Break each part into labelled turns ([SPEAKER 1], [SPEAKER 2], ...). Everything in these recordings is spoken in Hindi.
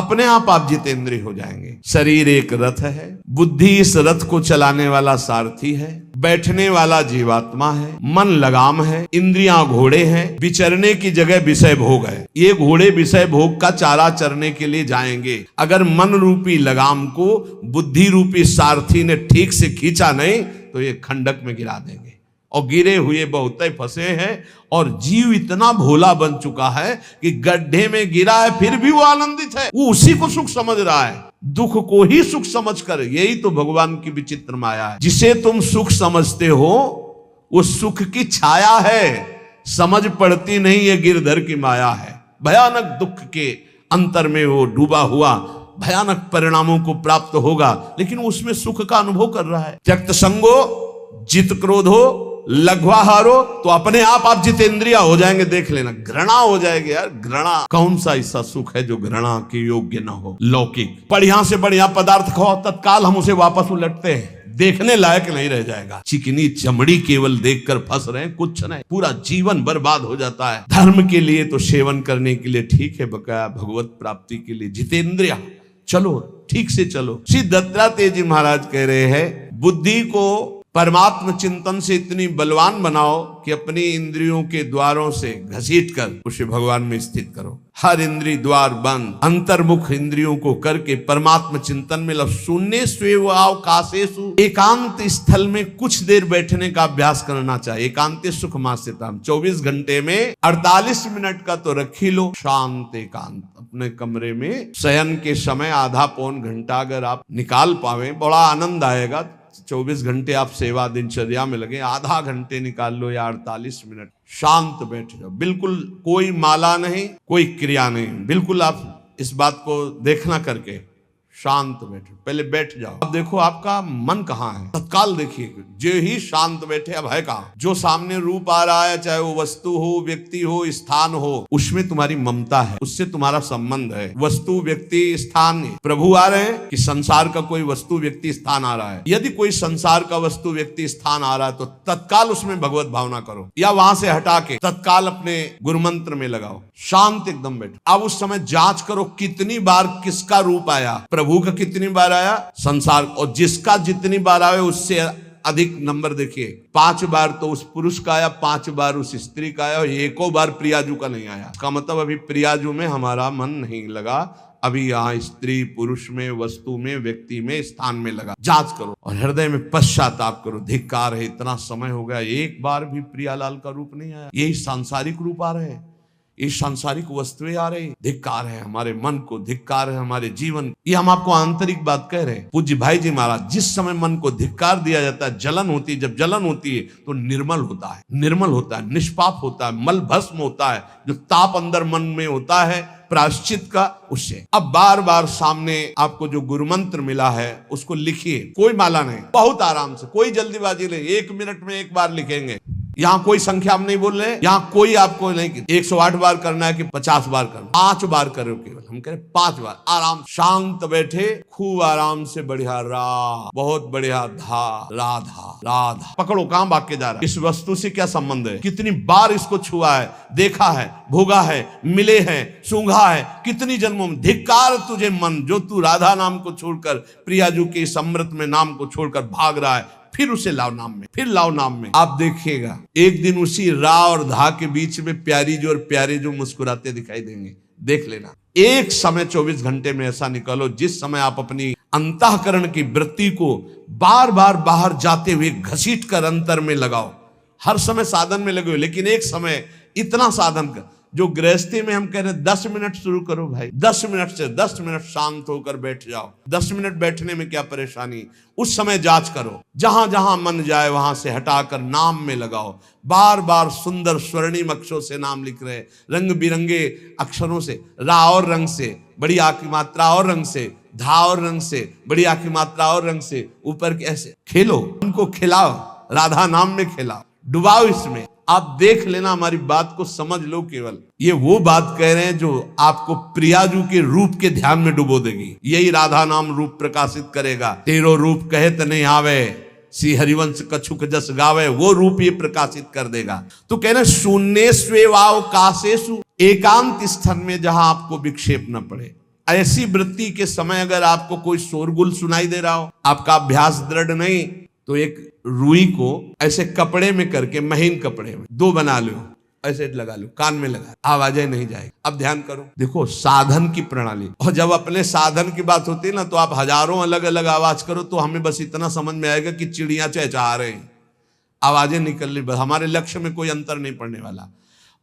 [SPEAKER 1] अपने आप जितेंद्रिय हो जाएंगे। शरीर एक रथ है, बुद्धि इस रथ को चलाने वाला सारथी है, बैठने वाला जीवात्मा है, मन लगाम है, इंद्रियां घोड़े हैं, विचरने की जगह विषय भोग है। ये घोड़े विषय भोग का चारा चरने के लिए जाएंगे। अगर मन रूपी लगाम को बुद्धि रूपी सारथी ने ठीक से खींचा नहीं तो ये खंडक में गिरा देंगे। और गिरे हुए बहुत फंसे हैं और जीव इतना भोला बन चुका है कि गड्ढे में गिरा है फिर भी वो आनंदित है, वो उसी को सुख समझ रहा है, दुख को ही सुख समझकर। यही तो भगवान की विचित्र माया है। जिसे तुम सुख समझते हो वो सुख की छाया है, समझ पड़ती नहीं ये गिरधर की माया है। भयानक दुख के अंतर में वो डूबा हुआ भयानक परिणामों को प्राप्त होगा, लेकिन उसमें सुख का अनुभव कर रहा है। त्यक्त संगो जित क्रोधो लघ्वाहारो, तो अपने आप जितेंद्रिय हो जाएंगे। देख लेना, घृणा हो जाएगी यार। घृणा कौन सा ऐसा सुख है जो घृणा के योग्य ना हो। लौकिक बढ़िया से बढ़िया पदार्थ खाओ, तत्काल हम उसे वापस उलटते हैं, देखने लायक नहीं रह जाएगा। चिकनी चमड़ी केवल देखकर फंस रहे हैं, कुछ नहीं, पूरा जीवन बर्बाद हो जाता है। धर्म के लिए तो सेवन करने के लिए ठीक है, बकाया भगवत प्राप्ति के लिए जितेंद्रिय चलो, ठीक से चलो। श्री दत्तात्रेय जी महाराज कह रहे हैं, बुद्धि को परमात्म चिंतन से इतनी बलवान बनाओ कि अपनी इंद्रियों के द्वारों से घसीट कर उसे भगवान में स्थित करो। हर इंद्रिय द्वार बंद, अंतर्मुख इंद्रियों को करके परमात्म चिंतन में लग। शून्य स्वेवावकाशेषु, एकांत स्थल में कुछ देर बैठने का अभ्यास करना चाहिए। एकांत सुख मास्यताम, 24 घंटे में 48 मिनट का तो रख ही लो शांत एकांत। अपने कमरे में शयन के समय आधा पौन घंटा अगर आप निकाल पावे, बड़ा आनंद आएगा। 24 घंटे आप सेवा दिनचर्या में लगे, आधा घंटे निकाल लो या 48 मिनट शांत बैठ जाओ। बिल्कुल कोई माला नहीं, कोई क्रिया नहीं, बिल्कुल आप इस बात को देखना करके शांत बैठो, पहले बैठ जाओ। अब देखो आपका मन कहाँ है, तत्काल देखिए। जो ही शांत बैठे, अब है कहाँ? जो सामने रूप आ रहा है, चाहे वो वस्तु हो, व्यक्ति हो, स्थान हो, उसमें तुम्हारी ममता है, उससे तुम्हारा संबंध है। वस्तु, व्यक्ति, स्थान, प्रभु आ रहे हैं कि संसार का कोई वस्तु, व्यक्ति, स्थान आ रहा है? यदि कोई संसार का वस्तु, व्यक्ति, स्थान आ रहा है तो तत्काल उसमें भगवत भावना करो, या वहां से हटा के तत्काल अपने गुरु मंत्र में लगाओ, शांत एकदम बैठो। अब उस समय जांच करो कितनी बार किसका रूप आया, प्रभु का कितनी बार आया, संसार, और जिसका जितनी बार आए उससे अधिक नंबर देखिए। 5 बार तो उस पुरुष का आया, 5 बार उस स्त्री का आया, और एको बार प्रियाजू का नहीं आया। इसका मतलब अभी प्रियाजू में हमारा मन नहीं लगा, अभी यहाँ स्त्री पुरुष में, वस्तु में, व्यक्ति में, स्थान में लगा। जांच करो और हृदय में पश्चाताप करो, धिक्कार है, इतना समय हो गया एक बार भी प्रियालाल का रूप नहीं आया। यही सांसारिक रूप आ रहे हैं, ये सांसारिक वस्तुएं आ रही, धिक्कार है हमारे मन को, धिक्कार है हमारे जीवन। ये हम आपको आंतरिक बात कह रहे हैं। पूज्य भाई जी महाराज, जिस समय मन को धिक्कार दिया जाता है, जलन होती है, जब जलन होती है तो निर्मल होता है, निर्मल होता है, निष्पाप होता है, मल भस्म होता है। जो ताप अंदर मन में होता है प्रायश्चित का, उससे। अब बार बार सामने आपको जो गुरु मंत्र मिला है उसको लिखिए, कोई माला नहीं, बहुत आराम से, कोई जल्दीबाजी नहीं, 1 मिनट में 1 बार लिखेंगे। यहाँ कोई संख्या हम नहीं बोल रहे, यहाँ कोई आपको नहीं कि 108 बार करना है कि 50 बार करना, 5 बार करो केवल। हम कह रहे 5 बार आराम, शांत बैठे, खूब आराम से, बढ़िया रा, बहुत बढ़िया धा, राधा राधा। पकड़ो, कहां भाग के जा रहा है? इस वस्तु से क्या संबंध है? कितनी बार इसको छुआ है, देखा है, भोगा है, मिले हैं, सूंघा है, कितनी जन्मों में। धिक्कार तुझे मन, जो तू राधा नाम को छोड़कर, प्रियाजू के समृत में नाम को छोड़कर भाग रहा है, फिर उसे लाओ नाम में, फिर लाओ नाम में। आप देखिएगा एक दिन उसी रा और धा के बीच में प्यारी जो और प्यारे जो मुस्कुराते दिखाई देंगे। देख लेना, एक समय 24 घंटे में ऐसा निकालो जिस समय आप अपनी अंतःकरण की वृत्ति को बार बार बाहर जाते हुए घसीट कर अंतर में लगाओ। हर समय साधन में लगे हो, लेकिन एक समय इतना साधन कर, जो गृहस्थी में हम कह रहे हैं 10 मिनट शुरू करो भाई, 10 मिनट से 10 मिनट शांत होकर बैठ जाओ। 10 मिनट बैठने में क्या परेशानी, उस समय जांच करो, जहां जहां मन जाए वहां से हटाकर नाम में लगाओ। बार बार सुंदर स्वर्णिम अक्षरों से नाम लिख रहे, रंग बिरंगे अक्षरों से, रा और रंग से, बड़ी आ की मात्रा और रंग से, धा और रंग से, बड़ी आ की मात्रा और रंग से, ऊपर ऐसे खेलो, उनको खिलाओ, राधा नाम में खिलाओ, डुबाओ इसमें। आप देख लेना, हमारी बात को समझ लो। केवल ये वो बात कह रहे हैं जो आपको प्रियाजू के रूप के ध्यान में डुबो देगी। यही राधा नाम रूप प्रकाशित करेगा। तेरो रूप कहे त नहीं आवे, श्री हरिवंश कछुक जस गावे, वो रूप ये प्रकाशित कर देगा। तो कहना शून्य स्वेवावकाशेषु, एकांत स्थान में जहां आपको विक्षेप न पड़े, ऐसी वृत्ति के समय अगर आपको कोई शोरगुल सुनाई दे रहा हो, आपका अभ्यास दृढ़ नहीं, तो एक रुई को ऐसे कपड़े में करके, महीन कपड़े में 2 बना लो, ऐसे लगा लो, कान में लगा, आवाजें नहीं जाएगी। अब ध्यान करो, देखो साधन की प्रणाली। और जब अपने साधन की बात होती है ना, तो आप हजारों अलग अलग आवाज करो तो हमें बस इतना समझ में आएगा कि चिड़िया चहचहा रहे हैं, आवाजें निकल रही, बस हमारे लक्ष्य में कोई अंतर नहीं पड़ने वाला।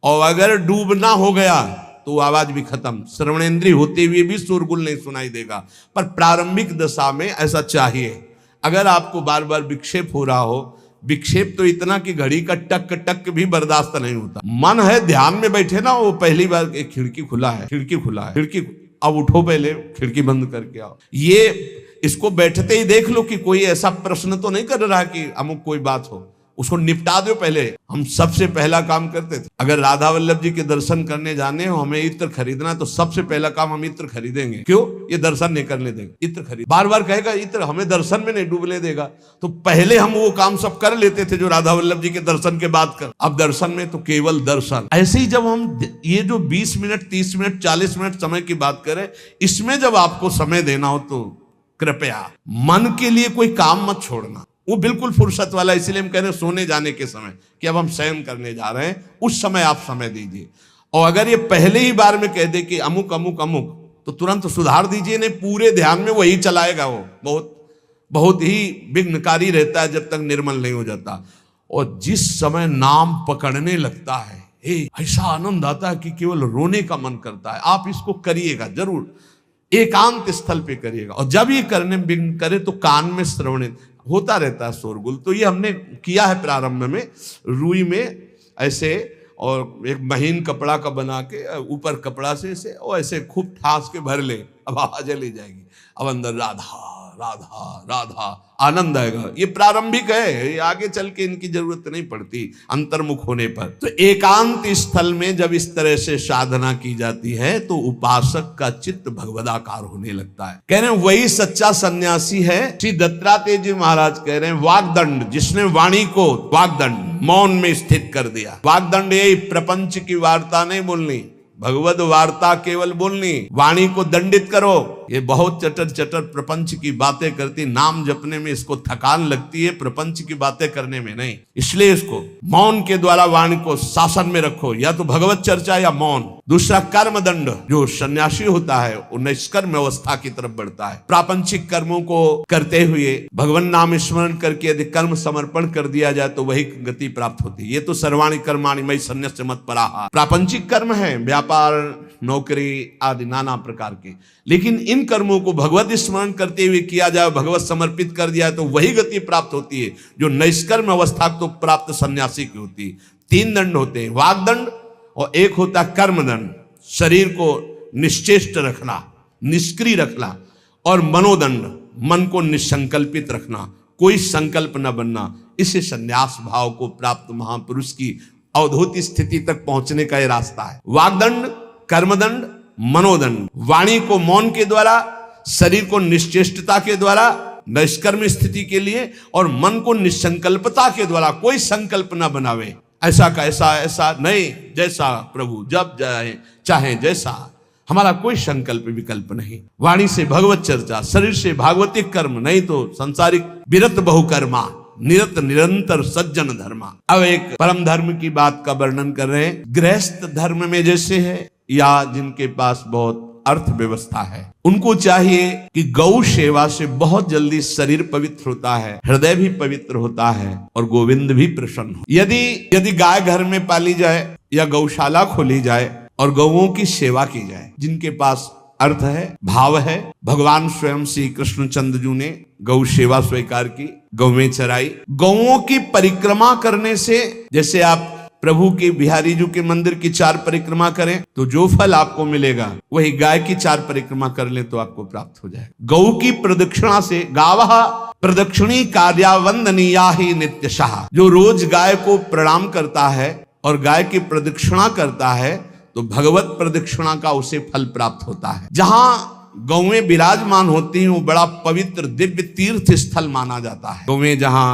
[SPEAKER 1] और अगर डूबना हो गया तो आवाज भी खत्म, श्रवणेंद्रिय होते हुए भी शोरगुल नहीं सुनाई देगा। पर प्रारंभिक दशा में ऐसा चाहिए। अगर आपको बार बार विक्षेप हो रहा हो, विक्षेप तो इतना कि घड़ी का टक टक भी बर्दाश्त नहीं होता, मन है ध्यान में बैठे ना, वो पहली बार एक खिड़की खुला है, खिड़की खुला है, खिड़की, अब उठो, पहले खिड़की बंद करके आओ। ये इसको बैठते ही देख लो कि कोई ऐसा प्रश्न तो नहीं कर रहा कि अमुक कोई बात हो, उसको निपटा दो पहले। हम सबसे पहला काम करते थे, अगर राधा वल्लभ जी के दर्शन करने जाने हो, हमें इत्र खरीदना, तो सबसे पहला काम हम इत्र खरीदेंगे। क्यों? ये दर्शन नहीं करने देगा, इत्र खरीद। बार बार कहेगा इत्र हमें दर्शन में नहीं डूबने देगा, तो पहले हम वो काम सब कर लेते थे जो राधा वल्लभ जी के दर्शन के बाद कर। अब दर्शन में तो केवल दर्शन। ऐसे ही जब हम ये जो 20 मिनट 30 मिनट 40 मिनट समय की बात करें, इसमें जब आपको समय देना हो तो कृपया मन के लिए कोई काम मत छोड़ना, वो बिल्कुल फुर्सत वाला। इसलिए हम कह रहे हैं सोने जाने के समय कि अब हम शयन करने जा रहे हैं, उस समय आप समय दीजिए। और अगर ये पहले ही बार में कह दे कि अमुक अमुक अमुक, तो तुरंत सुधार दीजिए, नहीं पूरे ध्यान में वही चलाएगा। वो बहुत बहुत ही विघ्नकारी रहता है जब तक निर्मल नहीं हो जाता। और जिस समय नाम पकड़ने लगता है, ऐसा आनंद आता है कि केवल रोने का मन करता है। आप इसको करिएगा जरूर, एकांत स्थल पे करिएगा। और जब ये करने विघ्न करे तो कान में श्रवण होता रहता है शोरगुल। तो ये हमने किया है प्रारंभ में, रुई में ऐसे, और एक महीन कपड़ा का बना के ऊपर कपड़ा से ऐसे और ऐसे खूब ठास के भर ले, अब आवाजें ले जाएगी, अब अंदर राधा राधा राधा, आनंद आएगा। ये प्रारंभिक है, ये आगे चल के इनकी जरूरत नहीं पड़ती अंतर्मुख होने पर। तो एकांत स्थल में जब इस तरह से साधना की जाती है तो उपासक का चित्त भगवदाकार होने लगता है। कह रहे हैं वही सच्चा सन्यासी है। श्री दत्तात्रेय जी महाराज कह रहे हैं वागदंड, जिसने वाणी को, वागदंड मौन में स्थित कर दिया। वागदंड यही प्रपंच की वार्ता नहीं बोलनी, भगवद वार्ता केवल बोलनी, वाणी को दंडित करो। ये बहुत चटर चटर प्रपंच की बातें करती, नाम जपने में इसको थकान लगती है, प्रपंच की बातें करने में नहीं। इसलिए इसको मौन के द्वारा वाणी को शासन में रखो, या तो भगवत चर्चा या मौन। दूसरा कर्म दंड, जो सन्यासी होता है वो निष्कर्म अवस्था की तरफ बढ़ता है। प्रापंचिक कर्मों को करते हुए भगवान नाम स्मरण करके यदि कर्म समर्पण कर दिया जाए तो वही गति प्राप्त होती है। ये तो सर्वाणि कर्माणि मयि सन्न्यस्य मत्पराः, प्रापंचिक कर्म है, व्यापार, नौकरी आदि नाना प्रकार के। लेकिन इन कर्मों को भगवत स्मरण करते हुए किया जाए, भगवत समर्पित कर दिया तो वही गति प्राप्त होती है जो निष्कर्म अवस्था तो प्राप्त सन्यासी की होती है। 3 दंड होते हैं, वागदंड, और एक होता है कर्मदंड, शरीर को निश्चेष्ट रखना, निष्क्रिय रखना, और मनोदंड, मन को निसंकल्पित रखना, कोई संकल्प न बनना। इसे संन्यास भाव को प्राप्त महापुरुष की अवधूत स्थिति तक पहुंचने का यह रास्ता है। वागदंड, कर्मदंड, मनोदंड, वाणी को मौन के द्वारा, शरीर को निश्चेष्टता के द्वारा निष्कर्म स्थिति के लिए, और मन को निसंकल्पता के द्वारा, कोई संकल्प न बनावे, ऐसा का ऐसा नहीं, जैसा प्रभु जब चाहे जैसा, हमारा कोई संकल्प विकल्प नहीं। वाणी से भगवत चर्चा, शरीर से भागवतिक कर्म, नहीं तो संसारिक विरत बहुकर्मा, निरत निरंतर सज्जन धर्मा। अब एक परम धर्म की बात का वर्णन कर रहे हैं। गृहस्थ धर्म में जैसे है, या जिनके पास बहुत अर्थव्यवस्था है, उनको चाहिए कि गौ सेवा से बहुत जल्दी शरीर पवित्र होता है, हृदय भी पवित्र होता है, और गोविंद भी प्रसन्न हो। यदि गाय घर में पाली जाए या गौशाला खोली जाए और गौओं की सेवा की जाए, जिनके पास अर्थ है, भाव है, भगवान स्वयं श्री कृष्णचंद्र जी ने गौ सेवा स्वीकार की, गौवें चराई। गौओं की परिक्रमा करने से, जैसे आप प्रभु के बिहारी जी के मंदिर की 4 परिक्रमा करें तो जो फल आपको मिलेगा, वही गाय की 4 परिक्रमा कर ले तो आपको प्राप्त हो जाएगा। गौ की प्रदक्षिणा से, गावः प्रदक्षिणी कार्यावंदनीया ही नित्यशः, जो रोज गाय को प्रणाम करता है और गाय की प्रदक्षिणा करता है तो भगवत प्रदक्षिणा का उसे फल प्राप्त होता है। जहां गौएं विराजमान होती हैं वो बड़ा पवित्र दिव्य तीर्थ स्थल माना जाता है। गौएं जहां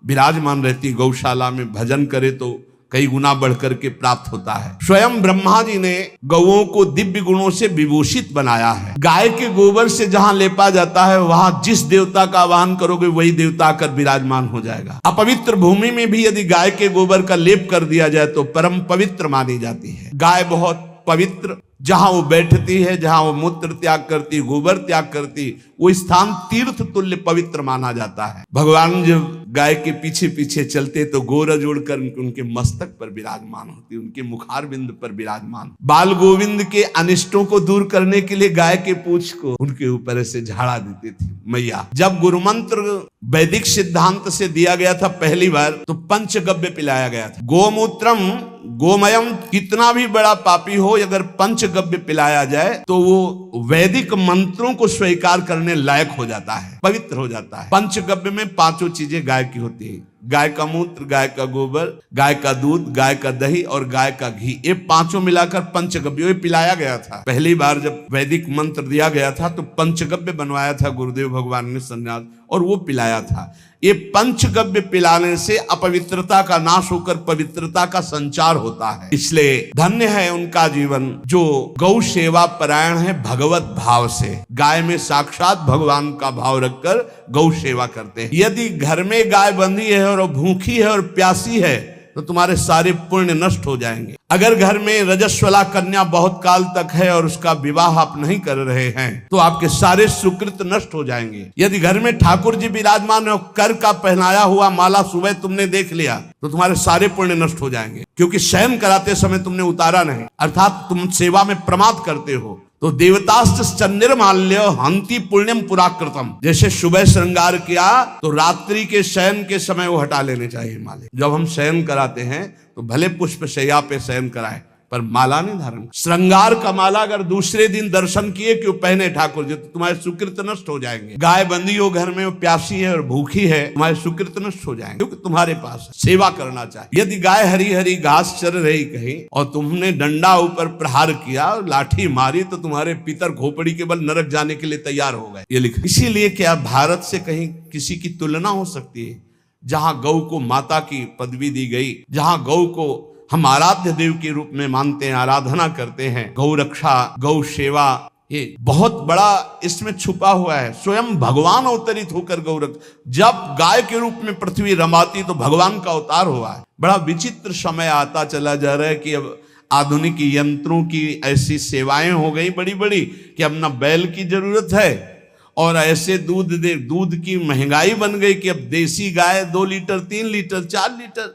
[SPEAKER 1] विराजमान रहती, गौशाला में भजन करे तो कई गुना बढ़कर के प्राप्त होता है। स्वयं ब्रह्मा जी ने गौओं को दिव्य गुणों से विभूषित बनाया है। गाय के गोबर से जहां लेपा जाता है वहां जिस देवता का आवाहन करोगे वही देवता आकर विराजमान हो जाएगा। अपवित्र भूमि में भी यदि गाय के गोबर का लेप कर दिया जाए तो परम पवित्र मानी जाती है। गाय बहुत पवित्र, जहां वो बैठती है, जहां वो मूत्र त्याग करती, गोबर त्याग करती, वो स्थान तीर्थ तुल्य पवित्र माना जाता है। भगवान जब गाय के पीछे पीछे चलते तो गोरज उड़कर उनके मस्तक पर विराजमान होती, उनके मुखार बिंद पर विराजमान। बाल गोविंद के अनिष्टों को दूर करने के लिए गाय के पूंछ को उनके ऊपर से झाड़ा देती थी मैया। जब गुरु मंत्र वैदिक सिद्धांत से दिया गया था पहली बार तो पंचगव्य पिलाया गया था। गोमूत्रम गोमयम, कितना भी बड़ा पापी हो अगर पंचगव्य पिलाया जाए तो वो वैदिक मंत्रों को स्वीकार करने लायक हो जाता है, पवित्र हो जाता है। पंचगव्य में पांचों चीजें गाय की होती है। गाय का मूत्र, गाय का गोबर, गाय का दूध, गाय का दही और गाय का घी, ये पांचों मिलाकर पंचगव्य पिलाया गया था। पहली बार जब वैदिक मंत्र दिया गया था तो पंचगव्य बनवाया था गुरुदेव भगवान ने संन्यास, और वो पिलाया था। ये पंचगव्य पिलाने से अपवित्रता का नाश होकर पवित्रता का संचार होता है। इसलिए धन्य है उनका जीवन जो गौ सेवा परायण है भगवत भाव से। गाय में साक्षात भगवान का भाव रखकर गौ सेवा करते हैं। यदि घर में गाय बंधी है और भूखी है और प्यासी है तो तुम्हारे सारे पुण्य नष्ट हो जाएंगे। अगर घर में रजस्वला कन्या बहुत काल तक है और उसका विवाह आप नहीं कर रहे हैं तो आपके सारे सुकृत नष्ट हो जाएंगे। यदि घर में ठाकुर जी विराजमान है, कर का पहनाया हुआ माला सुबह तुमने देख लिया तो तुम्हारे सारे पुण्य नष्ट हो जाएंगे, क्योंकि शयन कराते समय तुमने उतारा नहीं, अर्थात तुम सेवा में प्रमाद करते हो। तो देवतास्त चंद्रमाल्य हंति पुण्यम पुराकृतम, जैसे सुबह श्रृंगार किया तो रात्रि के शयन के समय वो हटा लेने चाहिए माले। जब हम शयन कराते हैं तो भले पुष्प शैया पे शयन कराएं पर माला नहीं धारण। श्रृंगार का माला अगर दूसरे दिन दर्शन किए क्यों पहने ठाकुर जी तो तुम्हारे सुकृत नष्ट हो जाएंगे। गाय बंदी हो घर में, वो प्यासी है और भूखी है, तुम्हारे सुकृत नष्ट हो जाएंगे, क्योंकि तुम्हारे पास सेवा करना चाहिए। यदि गाय हरी हरी घास चर रही कहीं और तुमने डंडा ऊपर प्रहार किया और लाठी मारी तो तुम्हारे पितर खोपड़ी के बल नरक जाने के लिए तैयार हो गए, ये लिखा। इसीलिए क्या भारत से कहीं किसी की तुलना हो सकती है जहां गौ को माता की पदवी दी गई, जहां गौ को हम आराध्य देव के रूप में मानते हैं, आराधना करते हैं। गौ रक्षा, गौ सेवा, ये बहुत बड़ा इसमें छुपा हुआ है। स्वयं भगवान अवतरित होकर गौ रक्षा, जब गाय के रूप में पृथ्वी रमाती तो भगवान का अवतार हुआ है। बड़ा विचित्र समय आता चला जा रहा है कि अब आधुनिक यंत्रों की ऐसी सेवाएं हो गई बड़ी बड़ी कि अब न बैल की जरूरत है और ऐसे दूध की महंगाई बन गई कि अब देसी गाय 2 लीटर 3 लीटर 4 लीटर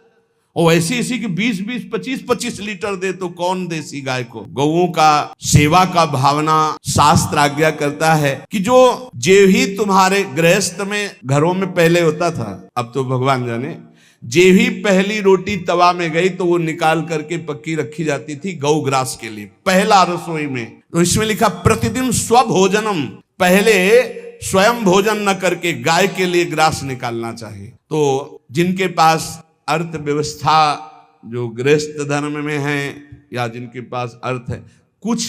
[SPEAKER 1] और ऐसी ऐसी कि 20-20 25-25 लीटर दे तो कौन देसी गाय को। गौओं का सेवा का भावना शास्त्र आज्ञा करता है कि जो ही तुम्हारे गृहस्थ में घरों में पहले होता था, अब तो भगवान जाने, ही पहली रोटी तवा में गई तो वो निकाल करके पक्की रखी जाती थी गौ ग्रास के लिए, पहला रसोई में। तो इसमें लिखा प्रतिदिन स्वभोजनम, पहले स्वयं भोजन न करके गाय के लिए ग्रास निकालना चाहिए। तो जिनके पास अर्थव्यवस्था जो गृहस्थ धर्म में है या जिनके पास अर्थ है, कुछ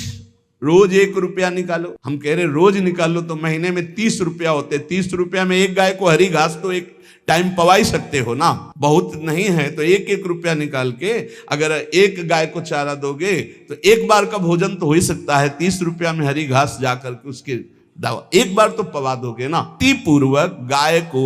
[SPEAKER 1] रोज 1 रुपया निकालो। हम कह रहे रोज निकालो तो महीने में 30 रुपया होते, 30 रुपया में एक गाय को हरी घास तो एक टाइम पवा ही सकते हो ना, बहुत नहीं है तो 1-1 रुपया निकाल के अगर एक गाय को चारा दोगे तो एक बार का भोजन तो हो ही सकता है। 30 रुपया में हरी घास जाकर के उसके दावा एक बार तो पवा दोगे ना। पूर्वक गाय को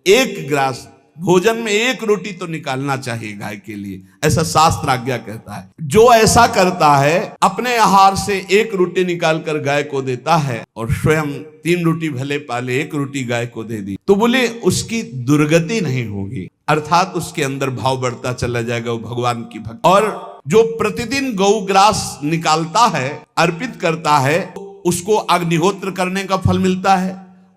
[SPEAKER 1] 1 ग्रास भोजन में 1 रोटी तो निकालना चाहिए गाय के लिए, ऐसा शास्त्र आज्ञा कहता है। जो ऐसा करता है अपने आहार से 1 रोटी निकाल कर गाय को देता है और स्वयं 3 रोटी भले पाले 1 रोटी गाय को दे दी तो बोले उसकी दुर्गति नहीं होगी, अर्थात उसके अंदर भाव बढ़ता चला जाएगा, वो भगवान की भक्ति। और जो प्रतिदिन गौ ग्रास निकालता है, अर्पित करता है, उसको अग्निहोत्र करने का फल मिलता है,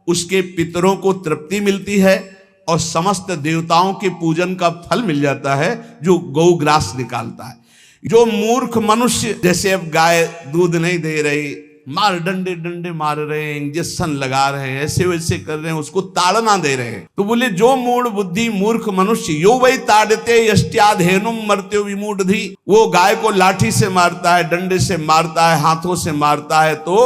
[SPEAKER 1] उसके पितरों को तृप्ति मिलती है और समस्त देवताओं के पूजन का फल मिल जाता है जो गौ ग्रास निकालता है। जो मूर्ख मनुष्य, जैसे अब गाय दूध नहीं दे रही, मार डंडे मार रहे हैं, इंजेक्शन लगा रहे हैं, ऐसे वैसे कर रहे हैं, उसको ताड़ना दे रहे हैं, तो बोले जो मूढ़ बुद्धि मूर्ख मनुष्य यो वही ताड़ते यष्ट्याधेनुम मर्त्यो विमूढ़धि, वो गाय को लाठी से मारता है, डंडे से मारता है, हाथों से मारता है तो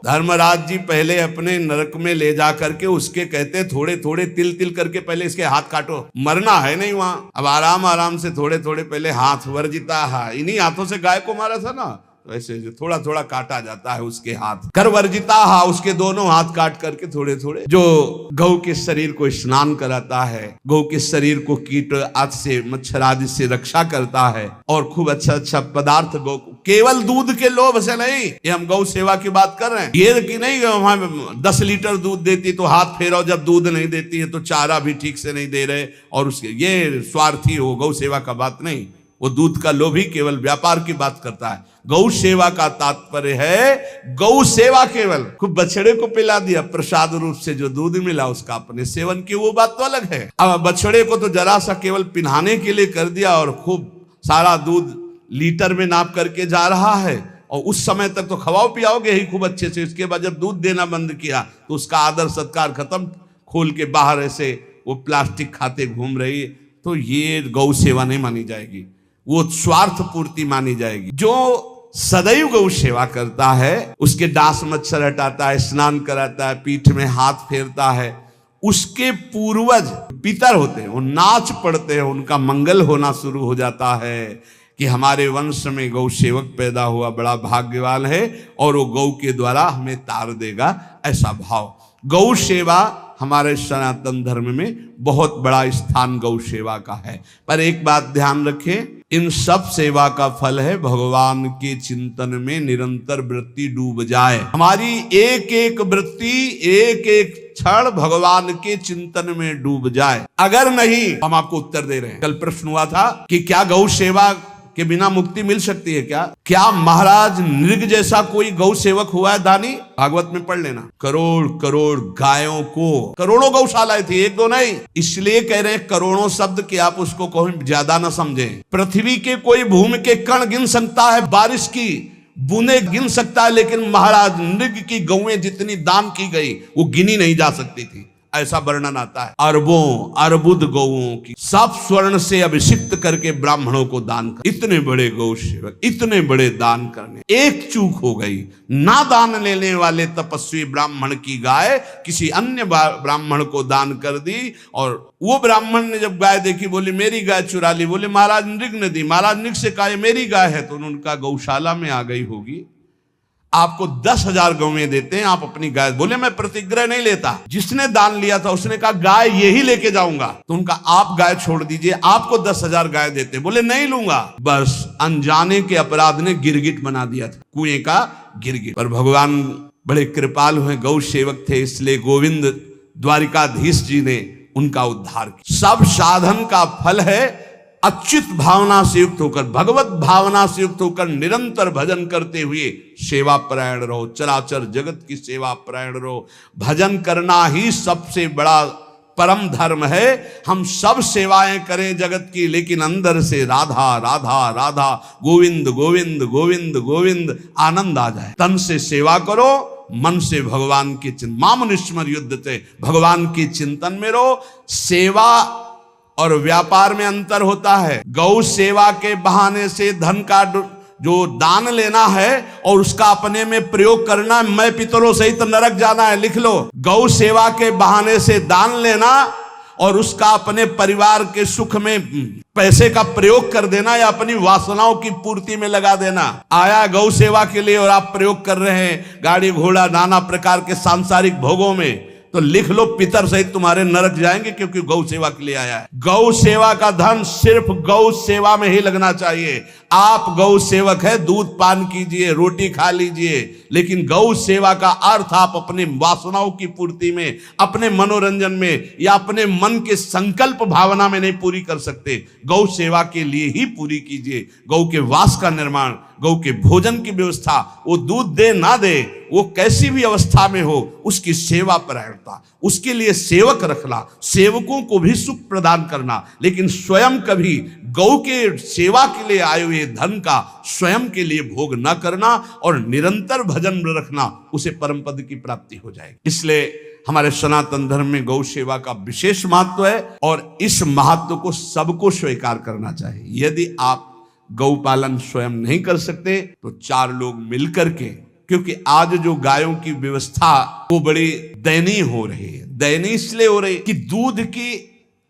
[SPEAKER 1] धर्मराज जी पहले अपने नरक में ले जा करके उसके कहते थोड़े थोड़े तिल तिल करके पहले इसके हाथ काटो, मरना है नहीं वहां। अब आराम आराम से थोड़े थोड़े पहले हाथ वर्जिता है, इन्हीं हाथों से गाय को मारा था ना, ऐसे थोड़ा थोड़ा काटा जाता है उसके हाथ। कर वर्जिता हा, उसके दोनों हाथ काट करके थोड़े थोड़े। जो गौ के शरीर को स्नान कराता है, गौ के शरीर को कीट आदि से मच्छर आदि से रक्षा करता है, और खूब अच्छा अच्छा पदार्थ गौ को, केवल दूध के लोभ से नहीं, ये हम गौ सेवा की बात कर रहे हैं, ये कि नहीं वहां 10 लीटर दूध देती तो हाथ फेरो, जब दूध नहीं देती है तो चारा भी ठीक से नहीं दे रहे, और उसके ये स्वार्थी हो, गौ सेवा का बात नहीं। वो दूध का लोभी केवल व्यापार की बात करता है। गौ सेवा का तात्पर्य है गौ सेवा केवल, खूब बछड़े को पिला दिया प्रसाद रूप से, जो दूध मिला उसका अपने सेवन की, वो बात तो अलग है। अब बछड़े को तो जरा सा केवल पिन्हाने के लिए कर दिया, और खूब सारा दूध लीटर में नाप करके जा रहा है, और उस समय तक तो खवाओ पियाओगे ही खूब अच्छे से। उसके बाद जब दूध देना बंद किया तो उसका आदर सत्कार खत्म, खोल के बाहर ऐसे वो प्लास्टिक खाते घूम रही है, तो ये गौ सेवा नहीं मानी जाएगी, वो स्वार्थ पूर्ति मानी जाएगी। जो सदैव गौ सेवा करता है, उसके डांस मच्छर हटाता है, स्नान कराता है, पीठ में हाथ फेरता है, उसके पूर्वज पितर होते हैं, वो नाच पड़ते हैं, उनका मंगल होना शुरू हो जाता है कि हमारे वंश में गौ सेवक पैदा हुआ, बड़ा भाग्यवान है, और वो गौ के द्वारा हमें तार देगा, ऐसा भाव। गौ सेवा हमारे सनातन धर्म में बहुत बड़ा स्थान गौ सेवा का है। पर एक बात ध्यान रखें, इन सब सेवा का फल है भगवान के चिंतन में निरंतर वृत्ति डूब जाए। हमारी एक एक वृत्ति, एक एक क्षण भगवान के चिंतन में डूब जाए। अगर नहीं, हम आपको उत्तर दे रहे हैं। कल प्रश्न हुआ था कि क्या गौ सेवा के बिना मुक्ति मिल सकती है क्या? क्या महाराज नृग जैसा कोई गौ सेवक हुआ है दानी? भागवत में पढ़ लेना, करोड़ करोड़ गायों को, करोड़ों गौशालाएं थी, एक दो नहीं। इसलिए कह रहे हैं करोड़ों शब्द कि आप उसको कहीं ज्यादा ना समझें। पृथ्वी के कोई भूमि के कण गिन सकता है, बारिश की बूंदे गिन सकता है, लेकिन महाराज नृग की गौएं जितनी दान की गई वो गिनी नहीं जा सकती थी, ऐसा वर्णन आता है। अरबों अरबुद गौओं की सब स्वर्ण से अभिषिक्त करके ब्राह्मणों को दान कर, इतने बड़े गौ सेवक, इतने बड़े दान करने, एक चूक हो गई, ना दान लेने वाले तपस्वी ब्राह्मण की गाय किसी अन्य ब्राह्मण को दान कर दी, और वो ब्राह्मण ने जब गाय देखी बोली मेरी गाय चुरा ली, बोले महाराज नृग ने दी। महाराज नृग से कहा मेरी गाय है, तो उनका गौशाला में आ गई होगी, आपको 10,000 गौवें देते हैं, आप अपनी गाय। बोले मैं प्रतिग्रह नहीं लेता। जिसने दान लिया था उसने कहा गाय यही लेके जाऊंगा, तो उनका आप गाय छोड़ दीजिए, आपको 10,000 गाय देते। बोले नहीं लूंगा। बस अनजाने के अपराध ने गिरगिट बना दिया था, कुएं का गिरगिट। पर भगवान बड़े कृपालु हैं, गौ सेवक थे, इसलिए गोविंद द्वारिकाधीश जी ने उनका उद्धार किया। सब साधन का फल है अच्युत भावना से युक्त होकर, भगवत भावना से युक्त होकर निरंतर भजन करते हुए सेवा परायण रहो, चराचर जगत की सेवा परायण रहो। भजन करना ही सबसे बड़ा परम धर्म है। हम सब सेवाएं करें जगत की, लेकिन अंदर से राधा राधा राधा, गोविंद गोविंद गोविंद गोविंद आनंद आ जाए। तन से सेवा करो, मन से भगवान के चिंतन, मामनुष्मर युद्ध से भगवान के चिंतन में रहो। सेवा और व्यापार में अंतर होता है। गौ सेवा के बहाने से धन का जो दान लेना है और उसका अपने में प्रयोग करना, मैं पितरों सहित नरक जाना है, लिख लो। गौ सेवा के बहाने से दान लेना और उसका अपने परिवार के सुख में पैसे का प्रयोग कर देना या अपनी वासनाओं की पूर्ति में लगा देना। आया गौ सेवा के लिए और आप प्रयोग कर रहे हैं गाड़ी घोड़ा नाना प्रकार के सांसारिक भोगों में, तो लिख लो पितर सहित तुम्हारे नरक जाएंगे, क्योंकि गौ सेवा के लिए आया है। गौ सेवा का धन सिर्फ गौ सेवा में ही लगना चाहिए। आप गौ सेवक है, दूध पान कीजिए, रोटी खा लीजिए, लेकिन गौ सेवा का अर्थ आप अपने वासनाओं की पूर्ति में, अपने मनोरंजन में या अपने मन के संकल्प भावना में नहीं पूरी कर सकते। गौ सेवा के लिए ही पूरी कीजिए। गौ के वास का निर्माण, गौ के भोजन की व्यवस्था, वो दूध दे ना दे, वो कैसी भी अवस्था में हो, उसकी सेवा परायणता, उसके लिए सेवक रखना, सेवकों को भी सुख प्रदान करना, लेकिन स्वयं कभी गौ के सेवा के लिए आए हुए धन का स्वयं के लिए भोग न करना और निरंतर भजन रखना, उसे परम पद की प्राप्ति हो जाएगी। इसलिए हमारे सनातन धर्म में गौ सेवा का विशेष महत्व है और इस महत्व को सबको स्वीकार करना चाहिए। यदि आप गौ पालन स्वयं नहीं कर सकते तो 4 लोग मिलकर के क्योंकि आज जो गायों की व्यवस्था वो बड़ी दयनीय हो रही है। दयनीय इसलिए हो रही कि दूध की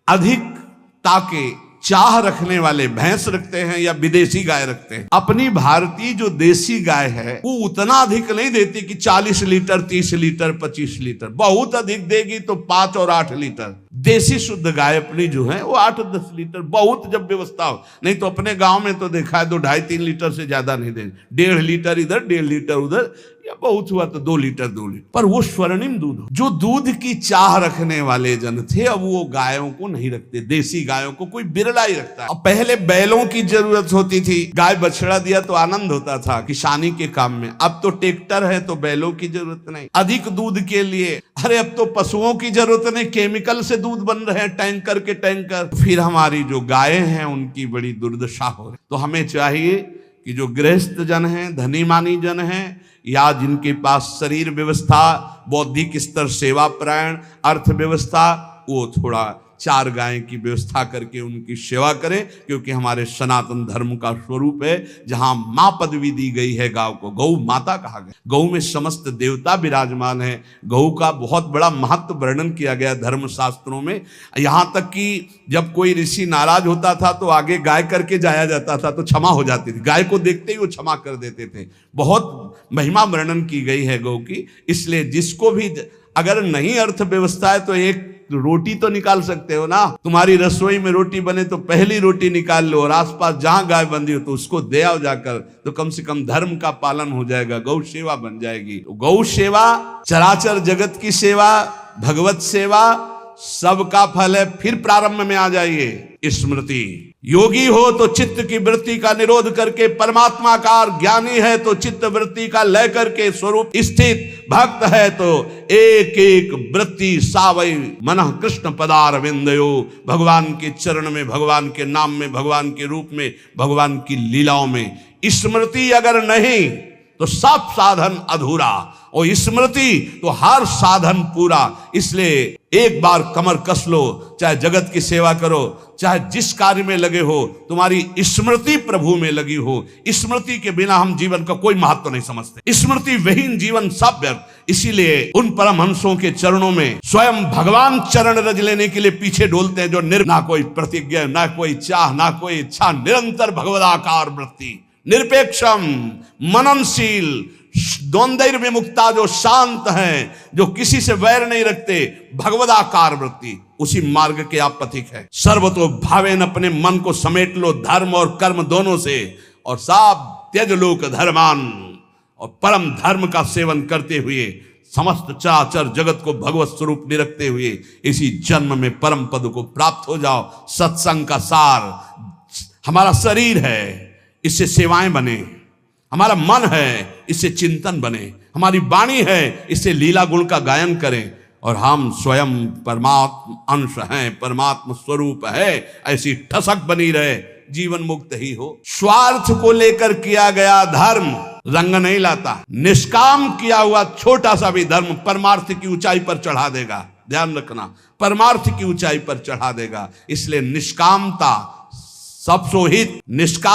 [SPEAKER 1] अधिकता के चाह रखने वाले भैंस रखते हैं या विदेशी गाय रखते हैं। अपनी भारतीय जो देसी गाय है वो उतना अधिक नहीं देती कि 40 लीटर 30 लीटर 25 लीटर, बहुत अधिक देगी तो 5 और 8 लीटर। देसी शुद्ध गाय अपनी जो है वो 8-10 लीटर, बहुत जब व्यवस्था हो। नहीं तो अपने गांव में तो देखा है 2-2.5-3 लीटर से ज्यादा नहीं देंगे, 1.5 लीटर इधर 1.5 लीटर उधर, या बहुत हुआ तो 2 लीटर 2 लीटर। पर वो स्वर्णिम दूध, जो दूध की चाह रखने वाले जन थे अब वो गायों को नहीं रखते, देसी गायों को कोई बिरला ही रखता है। अब पहले बैलों की जरूरत होती थी, गाय बछड़ा दिया तो आनंद होता था किसानी के काम में। अब तो ट्रैक्टर है तो बैलों की जरूरत नहीं। अधिक दूध के लिए अरे अब तो पशुओं की जरूरत नहीं, केमिकल से दूध बन रहे हैं, टैंकर के टैंकर। फिर हमारी जो गायें हैं उनकी बड़ी दुर्दशा हो रही। तो हमें चाहिए कि जो गृहस्थ जन हैं, धनी मानी जन हैं, या जिनके पास शरीर व्यवस्था, बौद्धिक स्तर, सेवा परायण, अर्थव्यवस्था, वो थोड़ा 4 गायें की व्यवस्था करके उनकी सेवा करें, क्योंकि हमारे सनातन धर्म का स्वरूप है जहां मां पदवी दी गई है गांव को, गौ माता कहा गया। गौ में समस्त देवता विराजमान है। गौ का बहुत बड़ा महत्व वर्णन किया गया धर्म शास्त्रों में। यहां तक कि जब कोई ऋषि नाराज होता था तो आगे गाय करके जाया जाता था तो क्षमा हो जाती थी, गाय को देखते ही वो क्षमा कर देते थे। बहुत महिमा वर्णन की गई है गौ की। इसलिए जिसको भी अगर नहीं अर्थव्यवस्था है तो एक रोटी तो निकाल सकते हो ना। तुम्हारी रसोई में रोटी बने तो पहली रोटी निकाल लो, और आसपास जहां गाय बंधी हो तो उसको दे आओ जाकर, तो कम से कम धर्म का पालन हो जाएगा, गौ सेवा बन जाएगी। तो गौ सेवा चराचर जगत की सेवा, भगवत सेवा, सबका फल है। फिर प्रारंभ में आ जाइए स्मृति। योगी हो तो चित्त की वृत्ति का निरोध करके परमात्माकार, ज्ञानी है तो चित्त वृत्ति का लय करके स्वरूप स्थित, भक्त है तो एक एक वृत्ति सावई मनः कृष्ण पदारविंदयो। भगवान के चरण में, भगवान के नाम में, भगवान के रूप में, भगवान की लीलाओं में। स्मृति अगर नहीं तो सब साधन अधूरा, और स्मृति तो हर साधन पूरा। इसलिए एक बार कमर कस लो, चाहे जगत की सेवा करो, चाहे जिस कार्य में लगे हो, तुम्हारी स्मृति प्रभु में लगी हो। स्मृति के बिना हम जीवन का कोई महत्व नहीं समझते। स्मृति विहीन जीवन सब व्यर्थ। इसीलिए उन परमहंसों के चरणों में स्वयं भगवान चरण रज लेने के लिए पीछे डोलते हैं, जो ना कोई प्रतिज्ञा, ना कोई चाह, ना कोई इच्छा, निरंतर भगवदाकार वृत्ति, निरपेक्षम, मननशील, द्वंद्व विमुक्ता, जो शांत हैं, जो किसी से वैर नहीं रखते, भगवदाकार वृत्ति, उसी मार्ग के आप पथिक है। सर्वतो भावेन, अपने मन को समेट लो धर्म और कर्म दोनों से, और साब त्यज लोक धर्मान, और परम धर्म का सेवन करते हुए समस्त चराचर जगत को भगवत स्वरूप निरखते हुए इसी जन्म में परम पद को प्राप्त हो जाओ। सत्संग का सार हमारा शरीर है, इससे सेवाएं बने, हमारा मन है इससे चिंतन बने, हमारी वाणी है इससे लीला गुण का गायन करें, और हम स्वयं परमात्मा अंश हैं, परमात्मा स्वरूप है, ऐसी ठसक बनी रहे, जीवन मुक्त ही हो। स्वार्थ को लेकर किया गया धर्म रंग नहीं लाता। निष्काम किया हुआ छोटा सा भी धर्म परमार्थ की ऊंचाई पर चढ़ा देगा। ध्यान रखना, परमार्थ की ऊंचाई पर चढ़ा देगा। इसलिए निष्कामता, सब सोहित, निष्काम